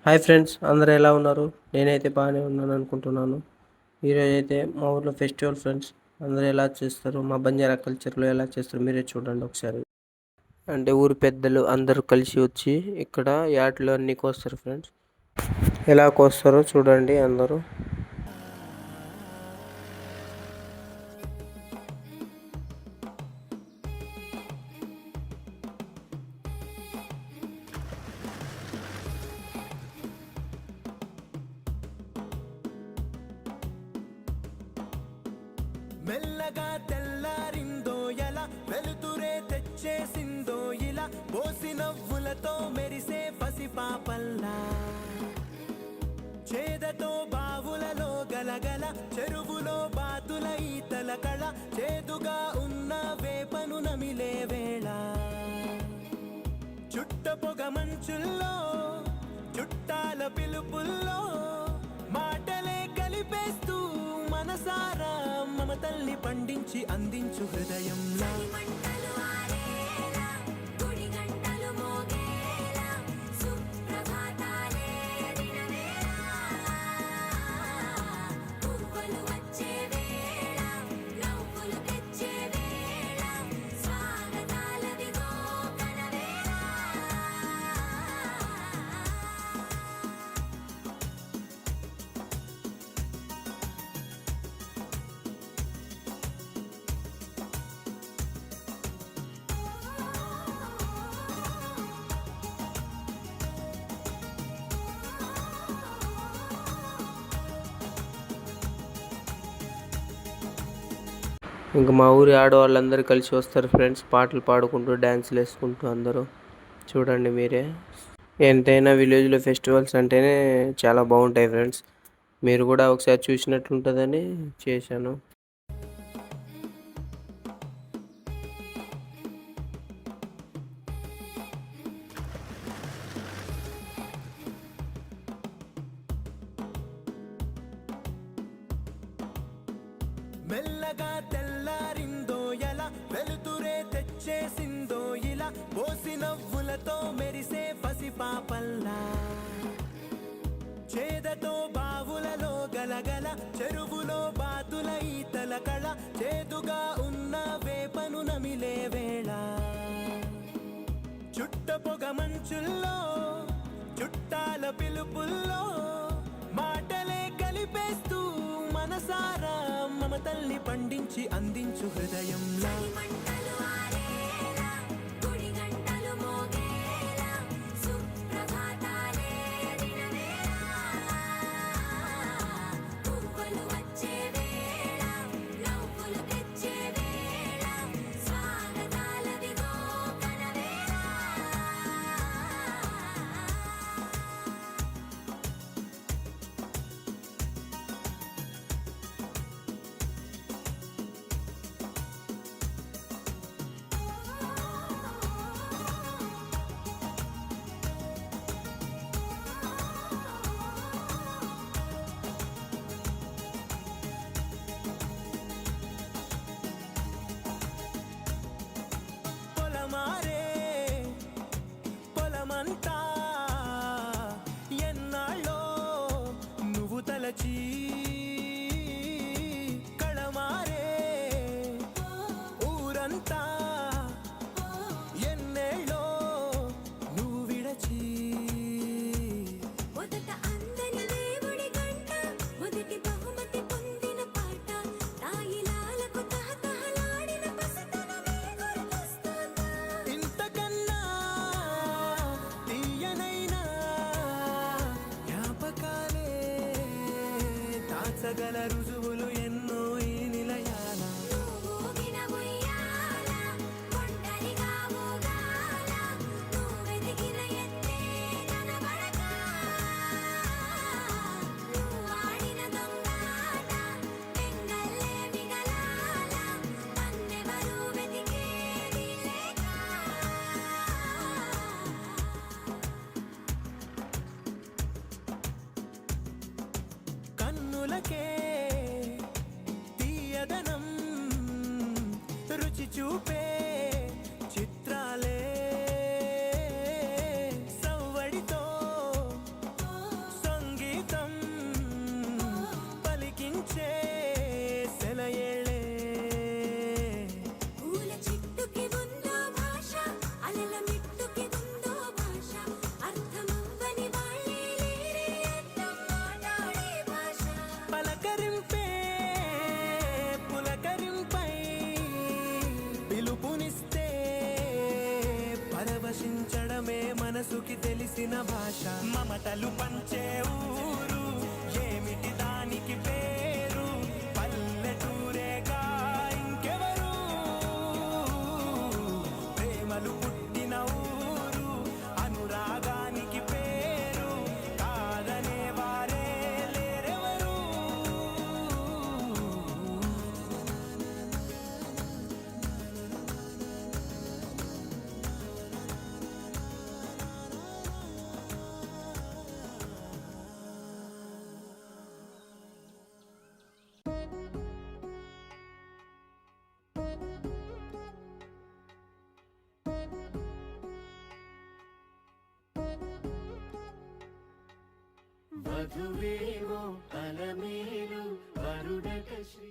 Hi friends, అందరూ ఎలా ఉన్నారు? నేనైతే బాగానే ఉన్నాను అనుకుంటున్నాను. ఈరోజైతే మా ఊర్లో ఫెస్టివల్ ఫ్రెండ్స్. అందరూ ఎలా చేస్తారు, మా బంజారా కల్చర్లో ఎలా చేస్తారు మీరే చూడండి ఒకసారి. అంటే ఊరు పెద్దలు అందరూ కలిసి వచ్చి ఇక్కడ యాట్లు అన్నీ కోస్తారు ఫ్రెండ్స్. ఎలా కోస్తారో చూడండి అందరూ. మెల్లగా తెల్లారిందో ఎలా వెలుతురే తెచ్చేసిందో ఇలా పోసి నవ్వులతో మెరిసే పసిపాపల్లా చేదతో బావులలో గలగల చెరువులో బాతుల ఈతల కళ చేదుగా ఉన్న వేపను నమిలే వేళ చుట్ట పొగ మంచుల్లో చుట్టాల పిలుపుల్లో మాటలే కలిపేస్తూ మనసారా మమతల్ని పండించి అందించు హృదయంలా ఇంకా మా ఊరి ఆడవాళ్ళందరూ కలిసి వస్తారు ఫ్రెండ్స్, పాటలు పాడుకుంటూ డ్యాన్సులు వేసుకుంటూ అందరూ. చూడండి మీరే. ఎంతైనా విలేజ్లో ఫెస్టివల్స్ అంటేనే చాలా బాగుంటాయి ఫ్రెండ్స్. మీరు కూడా ఒకసారి చూసినట్లుంటుందని చేశాను. మెల్లగా తెల్లారిందో ఎలా వెలుతురే తెచ్చేసిందో ఇలా పోసి నవ్వులతో మెరిసే పసిపాపల్లా చేదతో బావులలో గలగల చెరువులో బాతుల ఈతల కళ చేదుగా ఉన్న వేపను నమిలే వేళ చుట్ట పొగ మంచుల్లో చుట్టాల పిలుపుల్లో మాటలే కలిపేస్తూ మనసారా మమతల్ని పండించి అందించు హృదయంలా పొలమారే పొలమంతా ఎన్నాళ్ళో నువ్వు తలచి కళమారే ఊరంతా ఎన్నేళ్ళో నువ్వు విడచి ఇంతకన్నా తీయనైనా జ్ఞాపకాలే దాచగల రుజువులు ఎన్నో ఈ నిలయాల కన్నులకే తీయదనం రుచి చూపే చిత్రాలే సవ్వడితో ఆశ మమతలు పంచే ఊరు ఏమిటి దానికి పేరు పల్లెటూరేగా ఇంకెవరు ప్రేమలు పుట్టిన ఊరు అనురాగానికి పేరు కాదనే వారే లేరెవరు వధువేవో అలమేలు వరుడట శ్రీ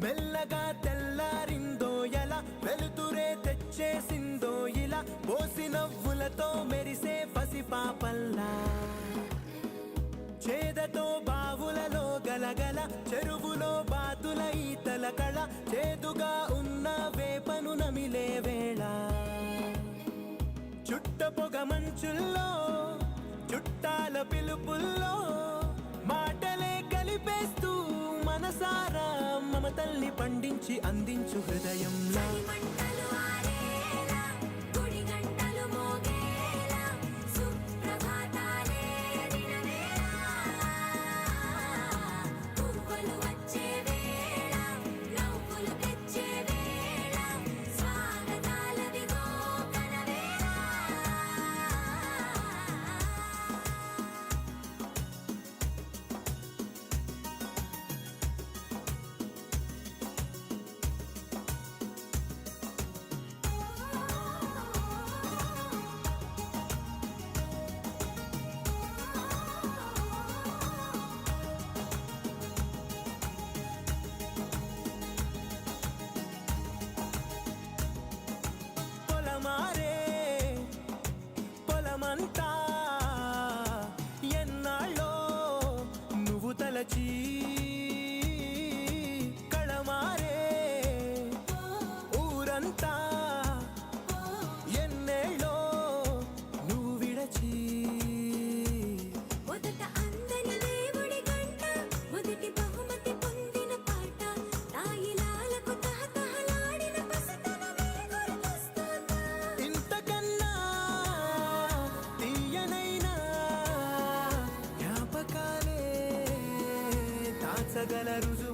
మెల్లగా తెల్లారిందో ఎలా వెలుతురే తెచ్చేసిందో ఇలా పోసి నవ్వులతో మెరిసే పసిపాపల్లా చేదతో బావులలో గలగల చెరువులో బాతుల ఈతల కళ చేదుగా ఉన్న వేపను నమిలే వేళ చుట్ట పొగ మంచుల్లో చుట్టాల పిలుపుల్లో మాటలే కలిపేస్తూ మనసారా మమతల్ని పండించి అందించు హృదయంలా మంటలు ఆరేలా గుడి గంటలు మోగేలా సుప్రభాతాలే దినవేళ పువ్వులు వచ్చే వేళ నవ్వులు తెచ్చే వేళ స్వాగతాలదిగో కనవేళ పొలమారే పొలమంతా ఎన్నాళ్ళో నువ్వు తలచి కళమారే ఊరంతా ఎన్నేళ్ళో నువ్వు విడచి మొదట అందని దేవుడి గంట మొదటి బహుమతి పొందిన పాట తాయిలాలకు తహతహలాడిన పసితనమే గుర్తొస్తుందా ఇంతకన్నా తీయనైనా జ్ఞాపకాలే దాచగల రుజువు